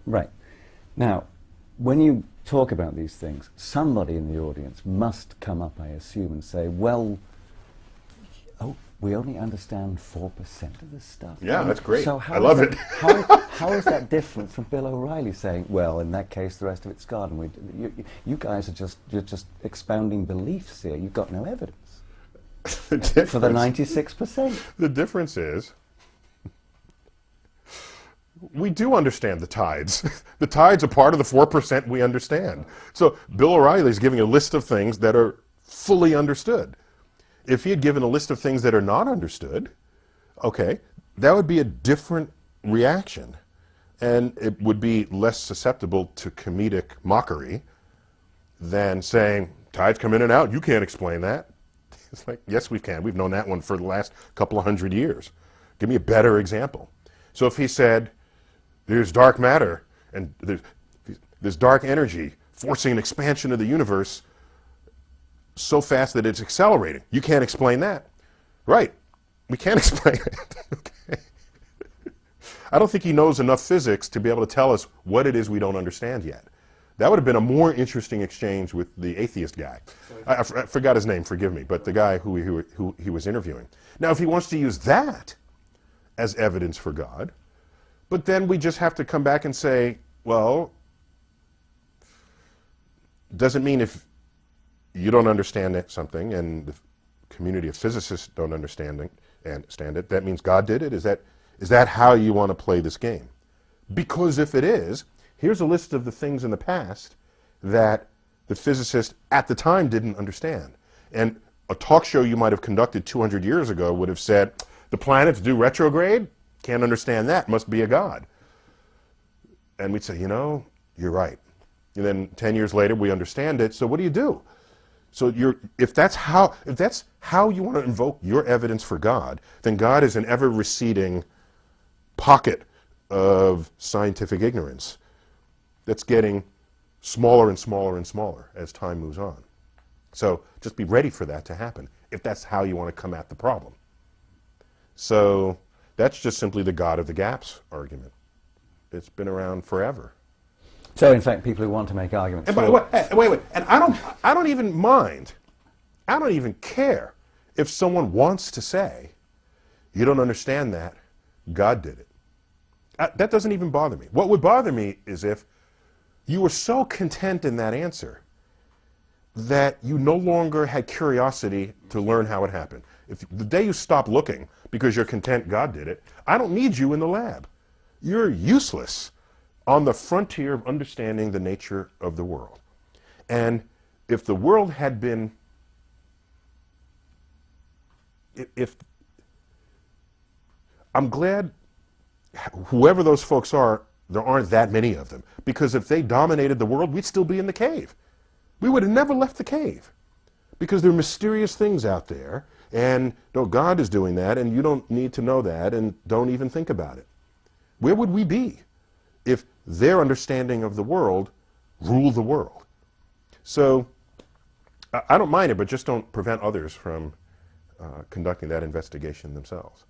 Right. Now, when you talk about these things, somebody in the audience must come up, I assume, and say, well, oh, we only understand 4% of this stuff. Yeah, that's great. So I love it. how is that different from Bill O'Reilly saying, well, in that case, the rest of it's God, and you guys are you're just expounding beliefs here. You've got no evidence for the 96%. The difference is we do understand the tides. The tides are part of the 4% we understand. So Bill O'Reilly is giving a list of things that are fully understood. If he had given a list of things that are not understood, okay, that would be a different reaction. And it would be less susceptible to comedic mockery than saying, tides come in and out, you can't explain that. It's like, yes, we can. We've known that one for the last couple of 100 years. Give me a better example. So if he said, there's dark matter and there's dark energy forcing an expansion of the universe so fast that it's accelerating. You can't explain that. Right. We can't explain it. Okay. I don't think he knows enough physics to be able to tell us what it is we don't understand yet. That would have been a more interesting exchange with the atheist guy. I forgot his name, forgive me, but the guy who he was interviewing. Now, if he wants to use that as evidence for God, but then we just have to come back and say, well, doesn't mean if you don't understand something and the community of physicists don't understand it, that means God did it? Is that how you want to play this game? Because if it is, here's a list of the things in the past that the physicists at the time didn't understand. And a talk show you might have conducted 200 years ago would have said, the planets do retrograde? Can't understand that, must be a God. And we'd say, you know, you're right. And then 10 years later we understand it, so what do you do? So if that's how you want to invoke your evidence for God, then God is an ever receding pocket of scientific ignorance that's getting smaller and smaller and smaller as time moves on. So just be ready for that to happen, if that's how you want to come at the problem. So that's just simply the God of the gaps argument. It's been around forever. So in fact, people who want to make arguments. And wait. And I don't even mind. I don't even care if someone wants to say, you don't understand that, God did it. That doesn't even bother me. What would bother me is if you were so content in that answer that you no longer had curiosity to learn how it happened. If the day you stop looking because you're content God did it, I don't need you in the lab. You're useless on the frontier of understanding the nature of the world. And if the world had been, I'm glad whoever those folks are, there aren't that many of them. Because if they dominated the world, we'd still be in the cave. We would have never left the cave. Because there are mysterious things out there, and no, God is doing that, and you don't need to know that, and don't even think about it. Where would we be if their understanding of the world ruled the world? So I don't mind it, but just don't prevent others from conducting that investigation themselves.